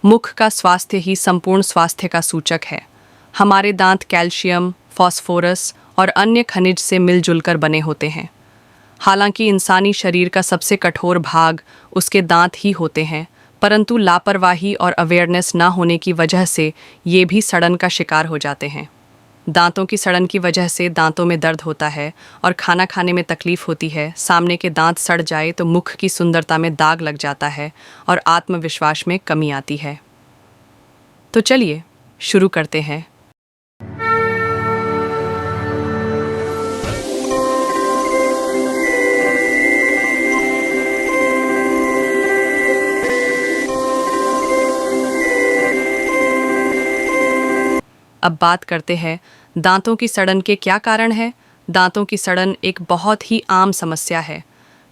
मुख का स्वास्थ्य ही संपूर्ण स्वास्थ्य का सूचक है। हमारे दांत कैल्शियम, फास्फोरस और अन्य खनिज से मिलजुल कर बने होते हैं। हालांकि इंसानी शरीर का सबसे कठोर भाग उसके दांत ही होते हैं, परंतु लापरवाही और अवेयरनेस ना होने की वजह से ये भी सड़न का शिकार हो जाते हैं। दांतों की सड़न की वजह से दांतों में दर्द होता है और खाना खाने में तकलीफ होती है। सामने के दांत सड़ जाए तो मुख की सुंदरता में दाग लग जाता है और आत्मविश्वास में कमी आती है। तो चलिए शुरू करते हैं। अब बात करते हैं दांतों की सड़न के क्या कारण हैं। दांतों की सड़न एक बहुत ही आम समस्या है,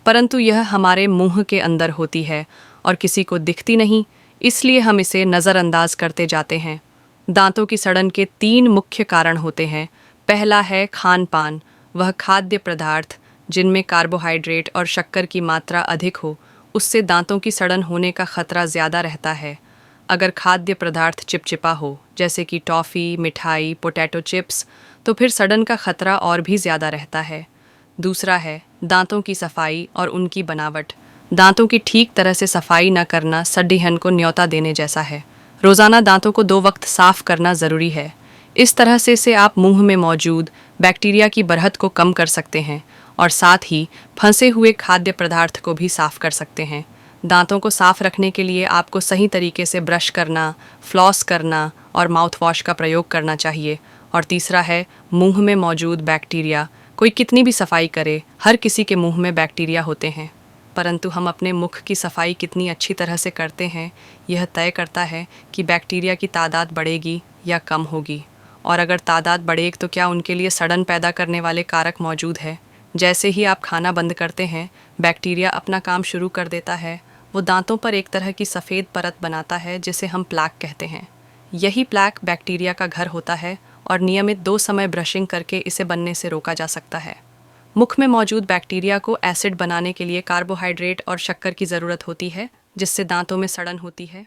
परंतु यह हमारे मुंह के अंदर होती है और किसी को दिखती नहीं, इसलिए हम इसे नज़रअंदाज करते जाते हैं। दांतों की सड़न के 3 मुख्य कारण होते हैं। पहला है खान पान, वह खाद्य पदार्थ जिनमें कार्बोहाइड्रेट और शक्कर की मात्रा अधिक हो, उससे दांतों की सड़न होने का खतरा ज़्यादा रहता है। अगर खाद्य पदार्थ चिपचिपा हो, जैसे कि टॉफ़ी, मिठाई, पोटैटो चिप्स, तो फिर सड़न का खतरा और भी ज़्यादा रहता है। दूसरा है दांतों की सफाई और उनकी बनावट। दांतों की ठीक तरह से सफाई न करना सड्डीहन को न्योता देने जैसा है। रोज़ाना दांतों को 2 वक्त साफ करना ज़रूरी है। इस तरह से आप मुंह में मौजूद बैक्टीरिया की बढ़त को कम कर सकते हैं और साथ ही फंसे हुए खाद्य पदार्थ को भी साफ कर सकते हैं। दांतों को साफ रखने के लिए आपको सही तरीके से ब्रश करना, फ्लॉस करना और माउथ वॉश का प्रयोग करना चाहिए। और तीसरा है मुंह में मौजूद बैक्टीरिया। कोई कितनी भी सफाई करे, हर किसी के मुंह में बैक्टीरिया होते हैं, परंतु हम अपने मुख की सफाई कितनी अच्छी तरह से करते हैं, यह तय करता है कि बैक्टीरिया की तादाद बढ़ेगी या कम होगी। और अगर तादाद बढ़ेगी तो क्या उनके लिए सड़न पैदा करने वाले कारक मौजूद है। जैसे ही आप खाना बंद करते हैं, बैक्टीरिया अपना काम शुरू कर देता है। वो दांतों पर एक तरह की सफ़ेद परत बनाता है जिसे हम प्लैक कहते हैं। यही प्लैक बैक्टीरिया का घर होता है और नियमित 2 समय ब्रशिंग करके इसे बनने से रोका जा सकता है। मुख में मौजूद बैक्टीरिया को एसिड बनाने के लिए कार्बोहाइड्रेट और शक्कर की ज़रूरत होती है, जिससे दांतों में सड़न होती है।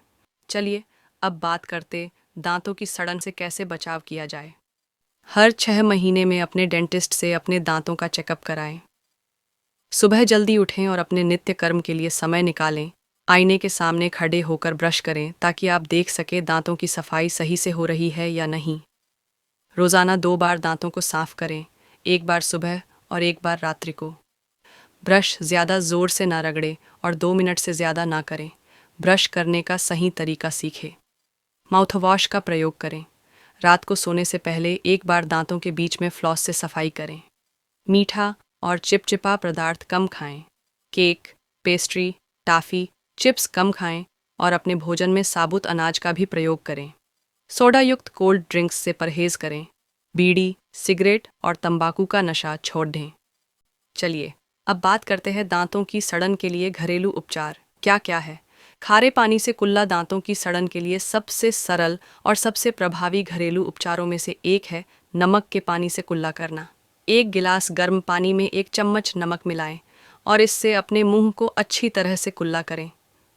चलिए अब बात करते दांतों की सड़न से कैसे बचाव किया जाए। हर 6 महीने में अपने डेंटिस्ट से अपने दांतों का चेकअप कराएं। सुबह जल्दी उठें और अपने नित्य कर्म के लिए समय निकालें। आईने के सामने खड़े होकर ब्रश करें ताकि आप देख सकें दांतों की सफाई सही से हो रही है या नहीं। रोज़ाना 2 बार दांतों को साफ करें, 1 बार सुबह और 1 बार रात्रि को। ब्रश ज़्यादा ज़ोर से ना रगड़ें और 2 मिनट से ज़्यादा ना करें। ब्रश करने का सही तरीका सीखें। माउथवॉश का प्रयोग करें। रात को सोने से पहले 1 बार दांतों के बीच में फ्लॉस से सफाई करें। मीठा और चिपचिपा पदार्थ कम खाएं। केक, पेस्ट्री, टॉफ़ी, चिप्स कम खाएं और अपने भोजन में साबुत अनाज का भी प्रयोग करें। सोडा युक्त कोल्ड ड्रिंक्स से परहेज़ करें। बीड़ी, सिगरेट और तंबाकू का नशा छोड़ दें। चलिए अब बात करते हैं दांतों की सड़न के लिए घरेलू उपचार क्या क्या है। खारे पानी से कुल्ला दांतों की सड़न के लिए सबसे सरल और सबसे प्रभावी घरेलू उपचारों में से एक है नमक के पानी से कुल्ला करना। 1 गिलास गर्म पानी में 1 चम्मच नमक मिलाएं और इससे अपने मुंह को अच्छी तरह से कुल्ला करें।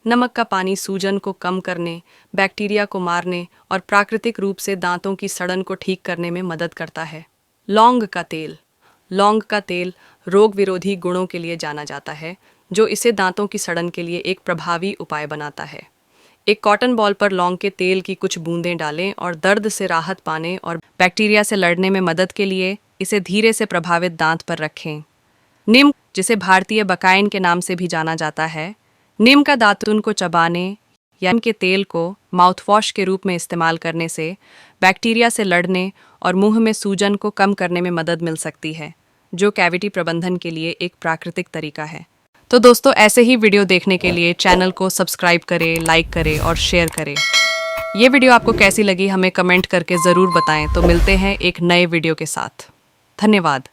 नमक का पानी सूजन को कम करने, बैक्टीरिया को मारने और प्राकृतिक रूप से दांतों की सड़न को ठीक करने में मदद करता है। लौंग का तेल। लौंग का तेल रोग विरोधी गुणों के लिए जाना जाता है, जो इसे दांतों की सड़न के लिए एक प्रभावी उपाय बनाता है। एक कॉटन बॉल पर लौंग के तेल की कुछ बूंदें डालें और दर्द से राहत पाने और बैक्टीरिया से लड़ने में मदद के लिए इसे धीरे से प्रभावित दांत पर रखें। नीम, जिसे भारतीय बकाइन के नाम से भी जाना जाता है, नीम का दातुन को चबाने या नीम के तेल को माउथवॉश के रूप में इस्तेमाल करने से बैक्टीरिया से लड़ने और मुंह में सूजन को कम करने में मदद मिल सकती है, जो कैविटी प्रबंधन के लिए एक प्राकृतिक तरीका है। तो दोस्तों, ऐसे ही वीडियो देखने के लिए चैनल को सब्सक्राइब करें, लाइक करें और शेयर करें। ये वीडियो आपको कैसी लगी हमें कमेंट करके ज़रूर बताएं। तो मिलते हैं एक नए वीडियो के साथ। धन्यवाद।